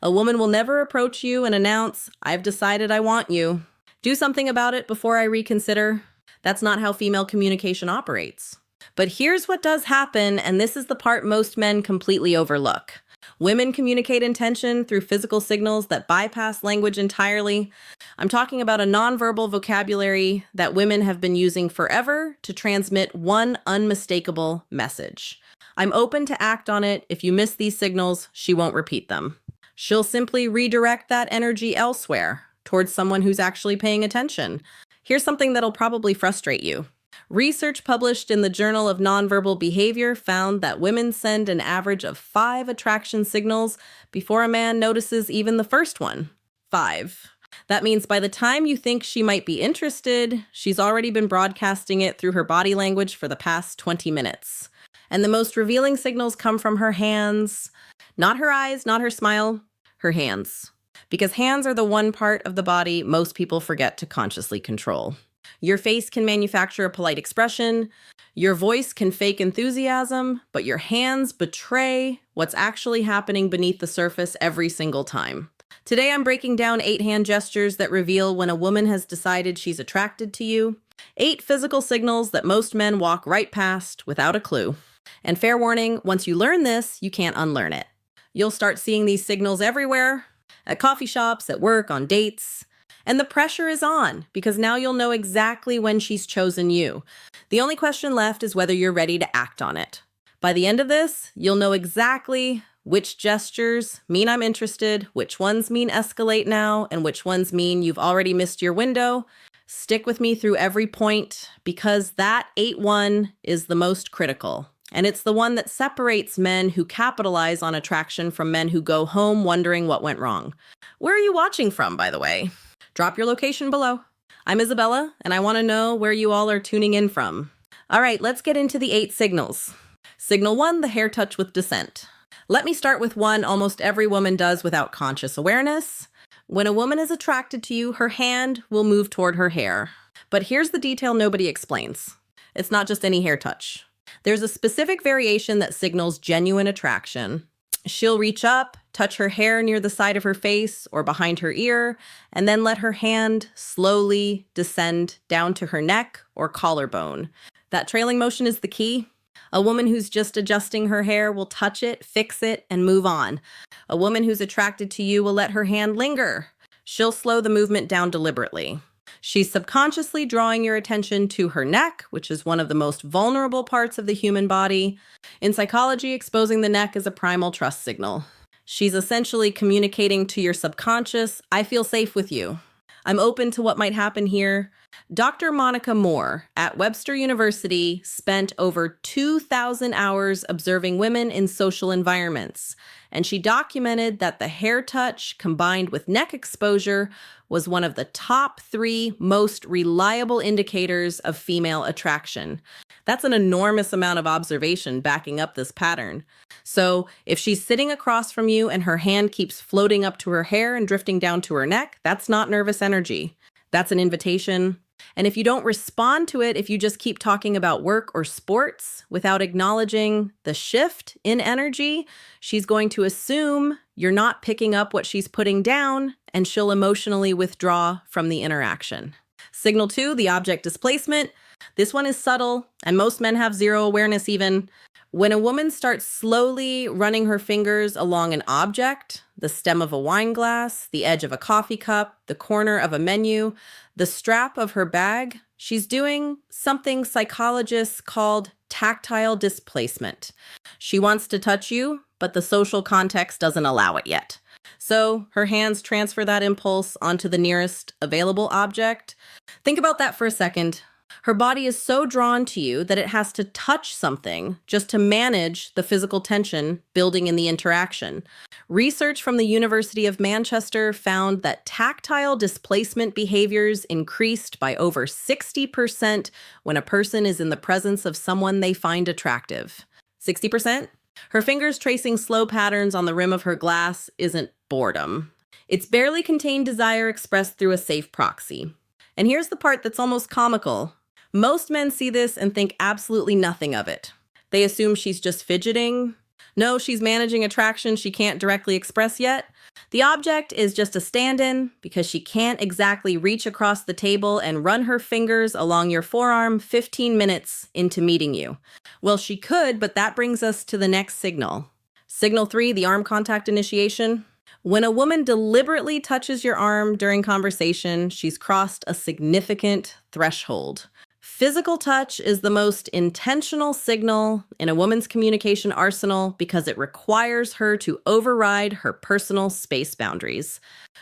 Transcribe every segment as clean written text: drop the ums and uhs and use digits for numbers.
A woman will never approach you and announce, "I've decided I want you. Do something about it before I reconsider." That's not how female communication operates. But here's what does happen, and this is the part most men completely overlook. Women communicate intention through physical signals that bypass language entirely. I'm talking about a nonverbal vocabulary that women have been using forever to transmit one unmistakable message. I'm open to act on it. If you miss these signals, she won't repeat them. She'll simply redirect that energy elsewhere, towards someone who's actually paying attention. Here's something that'll probably frustrate you. Research published in the Journal of Nonverbal Behavior found that women send an average of 5 attraction signals before a man notices even the first one. 5. That means by the time you think she might be interested, she's already been broadcasting it through her body language for the past 20 minutes. And the most revealing signals come from her hands. Not her eyes, not her smile, her hands. Because hands are the one part of the body most people forget to consciously control. Your face can manufacture a polite expression, your voice can fake enthusiasm, but your hands betray what's actually happening beneath the surface every single time. Today I'm breaking down 8 hand gestures that reveal when a woman has decided she's attracted to you. 8 physical signals that most men walk right past without a clue. And fair warning, once you learn this, you can't unlearn it. You'll start seeing these signals everywhere, at coffee shops, at work, on dates. And the pressure is on, because now you'll know exactly when she's chosen you. The only question left is whether you're ready to act on it. By the end of this, you'll know exactly which gestures mean I'm interested, which ones mean escalate now, and which ones mean you've already missed your window. Stick with me through every point, because that 8-1 is the most critical. And it's the one that separates men who capitalize on attraction from men who go home wondering what went wrong. Where are you watching from, by the way? Drop your location below. I'm Isabella, and I want to know where you all are tuning in from. All right, let's get into the 8 signals. Signal 1, the hair touch with dissent. Let me start with one almost every woman does without conscious awareness. When a woman is attracted to you, her hand will move toward her hair. But here's the detail nobody explains. It's not just any hair touch. There's a specific variation that signals genuine attraction. She'll reach up, touch her hair near the side of her face or behind her ear, and then let her hand slowly descend down to her neck or collarbone. That trailing motion is the key. A woman who's just adjusting her hair will touch it, fix it, and move on. A woman who's attracted to you will let her hand linger. She'll slow the movement down deliberately. She's subconsciously drawing your attention to her neck, which is one of the most vulnerable parts of the human body. In psychology, exposing the neck is a primal trust signal. She's essentially communicating to your subconscious, "I feel safe with you. I'm open to what might happen here." Dr. Monica Moore at Webster University spent over 2,000 hours observing women in social environments, and she documented that the hair touch combined with neck exposure was one of the top 3 most reliable indicators of female attraction. That's an enormous amount of observation backing up this pattern. So if she's sitting across from you and her hand keeps floating up to her hair and drifting down to her neck, that's not nervous energy. That's an invitation. And if you don't respond to it, if you just keep talking about work or sports without acknowledging the shift in energy, she's going to assume you're not picking up what she's putting down, and she'll emotionally withdraw from the interaction. Signal 2, the object displacement. This one is subtle, and most men have zero awareness even. When a woman starts slowly running her fingers along an object, the stem of a wine glass, the edge of a coffee cup, the corner of a menu, the strap of her bag, she's doing something psychologists called tactile displacement. She wants to touch you, but the social context doesn't allow it yet. So her hands transfer that impulse onto the nearest available object. Think about that for a second. Her body is so drawn to you that it has to touch something just to manage the physical tension building in the interaction. Research from the University of Manchester found that tactile displacement behaviors increased by over 60% when a person is in the presence of someone they find attractive. 60%? Her fingers tracing slow patterns on the rim of her glass isn't boredom. It's barely contained desire expressed through a safe proxy. And here's the part that's almost comical. Most men see this and think absolutely nothing of it. They assume she's just fidgeting. No, she's managing attraction she can't directly express yet. The object is just a stand-in because she can't exactly reach across the table and run her fingers along your forearm 15 minutes into meeting you. Well, she could, but that brings us to the next signal. Signal 3, the arm contact initiation. When a woman deliberately touches your arm during conversation, she's crossed a significant threshold. Physical touch is the most intentional signal in a woman's communication arsenal because it requires her to override her personal space boundaries.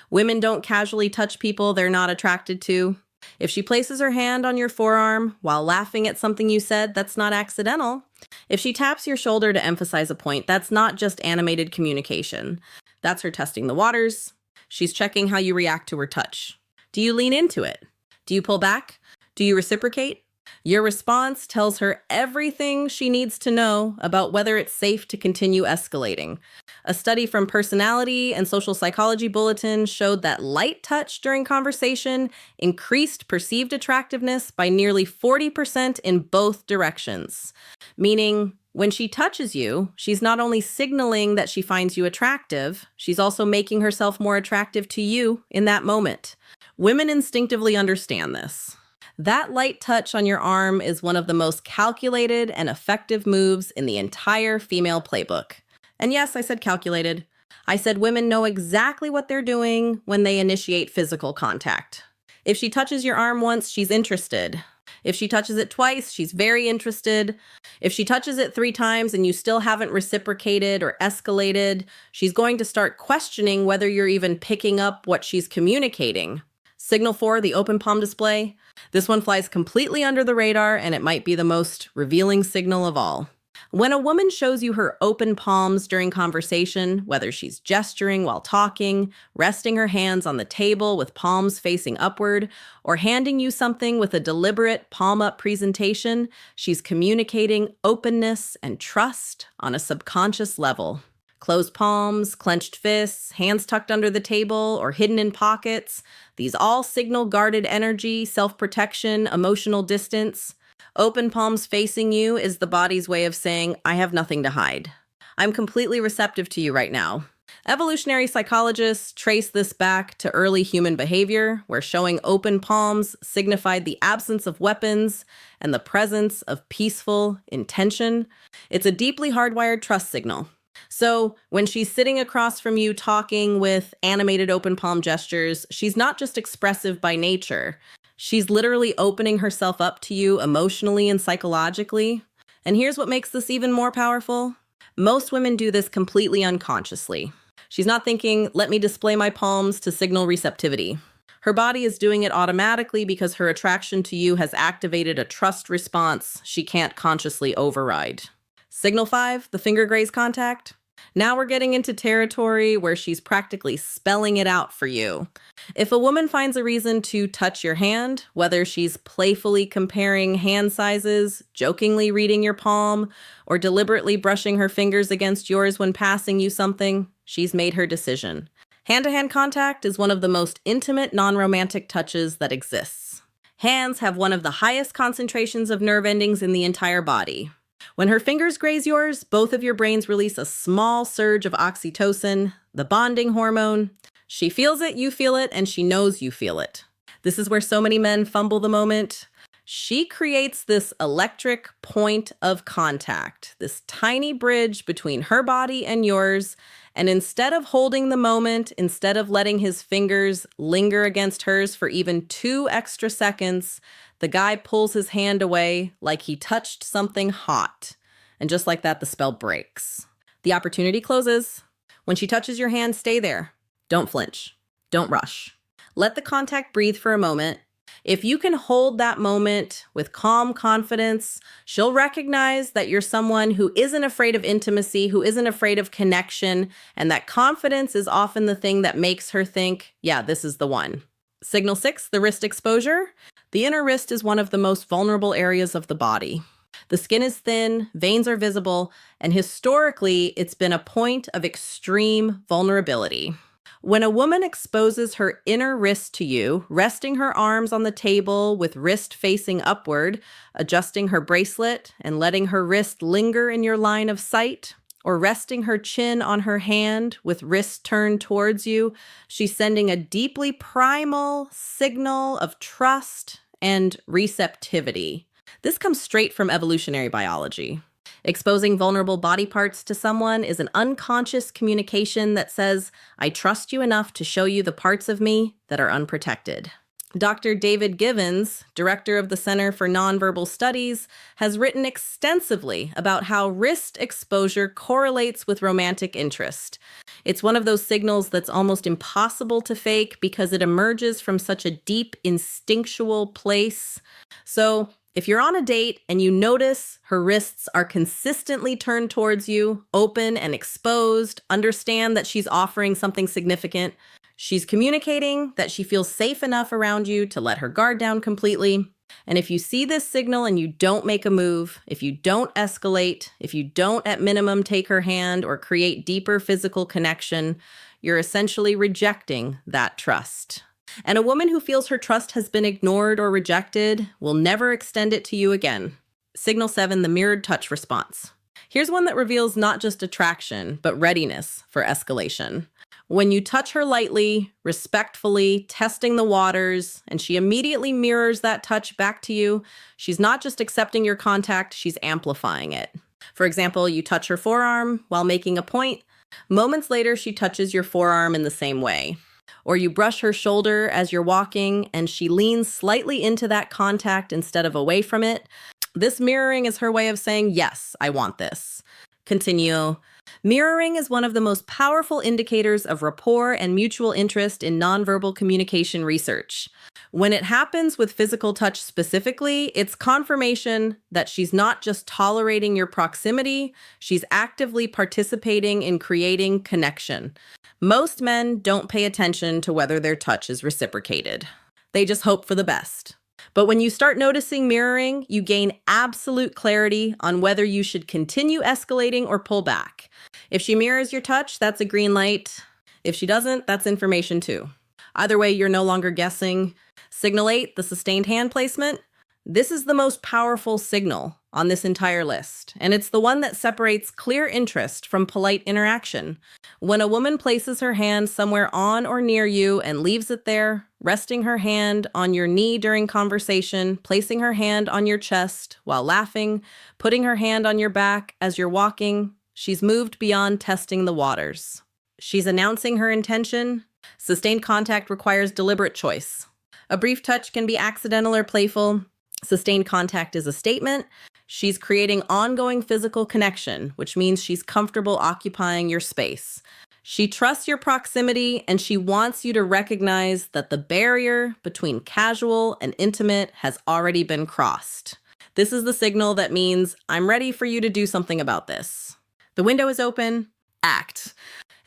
Women don't casually touch people they're not attracted to. If she places her hand on your forearm while laughing at something you said, that's not accidental. If she taps your shoulder to emphasize a point, that's not just animated communication. That's her testing the waters. She's checking how you react to her touch. Do you lean into it? Do you pull back? Do you reciprocate? Your response tells her everything she needs to know about whether it's safe to continue escalating. A study from Personality and Social Psychology Bulletin showed that light touch during conversation increased perceived attractiveness by nearly 40% in both directions. Meaning, when she touches you, she's not only signaling that she finds you attractive, she's also making herself more attractive to you in that moment. Women instinctively understand this. That light touch on your arm is one of the most calculated and effective moves in the entire female playbook. And yes, I said calculated. I said women know exactly what they're doing when they initiate physical contact. If she touches your arm once, she's interested. If she touches it twice, she's very interested. If she touches it 3 times and you still haven't reciprocated or escalated, she's going to start questioning whether you're even picking up what she's communicating. Signal 4, the open palm display. This one flies completely under the radar, and it might be the most revealing signal of all. When a woman shows you her open palms during conversation, whether she's gesturing while talking, resting her hands on the table with palms facing upward, or handing you something with a deliberate palm-up presentation, she's communicating openness and trust on a subconscious level. Closed palms, clenched fists, hands tucked under the table or hidden in pockets. These all signal guarded energy, self-protection, emotional distance. Open palms facing you is the body's way of saying, I have nothing to hide. I'm completely receptive to you right now. Evolutionary psychologists trace this back to early human behavior, where showing open palms signified the absence of weapons and the presence of peaceful intention. It's a deeply hardwired trust signal. So when she's sitting across from you talking with animated open palm gestures, she's not just expressive by nature. She's literally opening herself up to you emotionally and psychologically. And here's what makes this even more powerful. Most women do this completely unconsciously. She's not thinking, let me display my palms to signal receptivity. Her body is doing it automatically because her attraction to you has activated a trust response she can't consciously override. Signal 5, the finger graze contact. Now we're getting into territory where she's practically spelling it out for you. If a woman finds a reason to touch your hand, whether she's playfully comparing hand sizes, jokingly reading your palm, or deliberately brushing her fingers against yours when passing you something, she's made her decision. Hand-to-hand contact is one of the most intimate, non-romantic touches that exists. Hands have one of the highest concentrations of nerve endings in the entire body. When her fingers graze yours, both of your brains release a small surge of oxytocin, the bonding hormone. She feels it, you feel it, and she knows you feel it. This is where so many men fumble the moment. She creates this electric point of contact, this tiny bridge between her body and yours, and instead of holding the moment, instead of letting his fingers linger against hers for even 2 extra seconds, the guy pulls his hand away like he touched something hot. And just like that, the spell breaks. The opportunity closes. When she touches your hand, stay there. Don't flinch. Don't rush. Let the contact breathe for a moment. If you can hold that moment with calm confidence, she'll recognize that you're someone who isn't afraid of intimacy, who isn't afraid of connection, and that confidence is often the thing that makes her think, yeah, this is the one. Signal 6, the wrist exposure. The inner wrist is one of the most vulnerable areas of the body. The skin is thin, veins are visible, and historically, it's been a point of extreme vulnerability. When a woman exposes her inner wrist to you, resting her arms on the table with wrist facing upward, adjusting her bracelet, and letting her wrist linger in your line of sight, or resting her chin on her hand with wrist turned towards you, she's sending a deeply primal signal of trust and receptivity. This comes straight from evolutionary biology. Exposing vulnerable body parts to someone is an unconscious communication that says, I trust you enough to show you the parts of me that are unprotected. Dr. David Givens, director of the Center for Nonverbal Studies, has written extensively about how wrist exposure correlates with romantic interest. It's one of those signals that's almost impossible to fake because it emerges from such a deep instinctual place. So, if you're on a date and you notice her wrists are consistently turned towards you, open and exposed, understand that she's offering something significant. She's communicating that she feels safe enough around you to let her guard down completely. And if you see this signal and you don't make a move, if you don't escalate, if you don't at minimum take her hand or create deeper physical connection, you're essentially rejecting that trust. And a woman who feels her trust has been ignored or rejected will never extend it to you again. Signal 7, the mirrored touch response. Here's one that reveals not just attraction, but readiness for escalation. When you touch her lightly, respectfully, testing the waters, and she immediately mirrors that touch back to you, she's not just accepting your contact, she's amplifying it. For example, you touch her forearm while making a point. Moments later, she touches your forearm in the same way. Or you brush her shoulder as you're walking, and she leans slightly into that contact instead of away from it. This mirroring is her way of saying, yes, I want this. Continue. Mirroring is one of the most powerful indicators of rapport and mutual interest in nonverbal communication research. When it happens with physical touch specifically, it's confirmation that she's not just tolerating your proximity, she's actively participating in creating connection. Most men don't pay attention to whether their touch is reciprocated. They just hope for the best. But when you start noticing mirroring, you gain absolute clarity on whether you should continue escalating or pull back. If she mirrors your touch, that's a green light. If she doesn't, that's information too. Either way, you're no longer guessing. Signal 8, the sustained hand placement. This is the most powerful signal on this entire list, and it's the one that separates clear interest from polite interaction. When a woman places her hand somewhere on or near you and leaves it there, resting her hand on your knee during conversation, placing her hand on your chest while laughing, putting her hand on your back as you're walking, she's moved beyond testing the waters. She's announcing her intention. Sustained contact requires deliberate choice. A brief touch can be accidental or playful. Sustained contact is a statement. She's creating ongoing physical connection, which means she's comfortable occupying your space. She trusts your proximity, and she wants you to recognize that the barrier between casual and intimate has already been crossed. This is the signal that means, I'm ready for you to do something about this. The window is open. Act.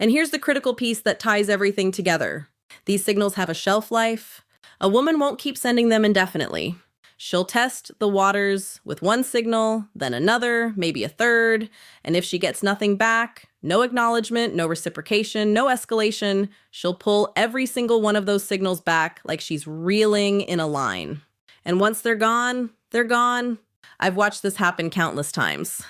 And here's the critical piece that ties everything together. These signals have a shelf life. A woman won't keep sending them indefinitely. She'll test the waters with one signal, then another, maybe a third, and if she gets nothing back, no acknowledgement, no reciprocation, no escalation, she'll pull every single one of those signals back like she's reeling in a line. And once they're gone, they're gone. I've watched this happen countless times.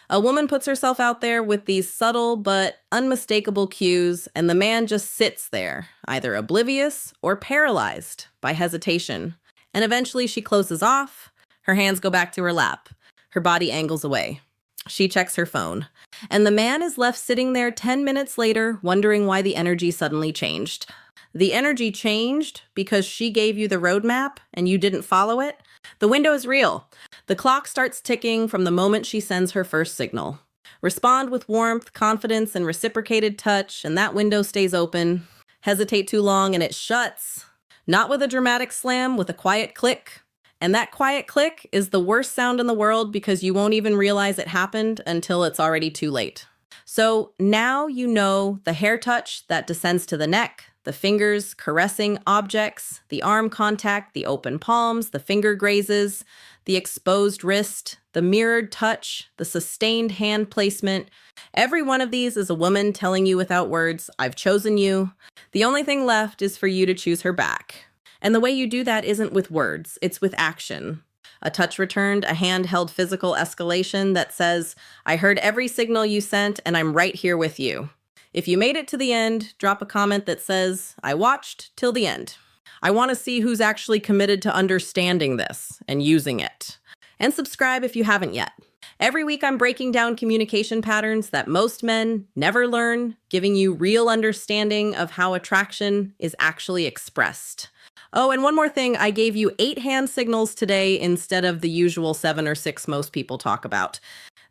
A woman puts herself out there with these subtle but unmistakable cues, and the man just sits there, either oblivious or paralyzed by hesitation. And eventually she closes off, her hands go back to her lap, her body angles away. She checks her phone, and the man is left sitting there 10 minutes later, wondering why the energy suddenly changed. The energy changed because she gave you the roadmap and you didn't follow it. The window is real. The clock starts ticking from the moment she sends her first signal. Respond with warmth, confidence, and reciprocated touch, and that window stays open. Hesitate too long and it shuts. Not with a dramatic slam, with a quiet click. And that quiet click is the worst sound in the world because you won't even realize it happened until it's already too late. So now you know the hair touch that descends to the neck, the fingers caressing objects, the arm contact, the open palms, the finger grazes, the exposed wrist, the mirrored touch, the sustained hand placement. Every one of these is a woman telling you without words, I've chosen you. The only thing left is for you to choose her back. And the way you do that isn't with words, it's with action. A touch returned a handheld physical escalation that says, I heard every signal you sent and I'm right here with you. If you made it to the end, drop a comment that says, I watched till the end. I want to see who's actually committed to understanding this and using it. And subscribe if you haven't yet. Every week I'm breaking down communication patterns that most men never learn, giving you real understanding of how attraction is actually expressed. Oh, and one more thing, I gave you 8 hand signals today instead of the usual 7 or 6 most people talk about.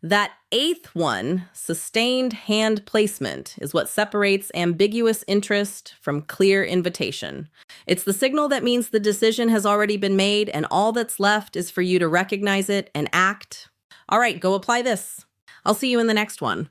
That 8th one, sustained hand placement, is what separates ambiguous interest from clear invitation. It's the signal that means the decision has already been made and all that's left is for you to recognize it and act. All right, go apply this. I'll see you in the next one.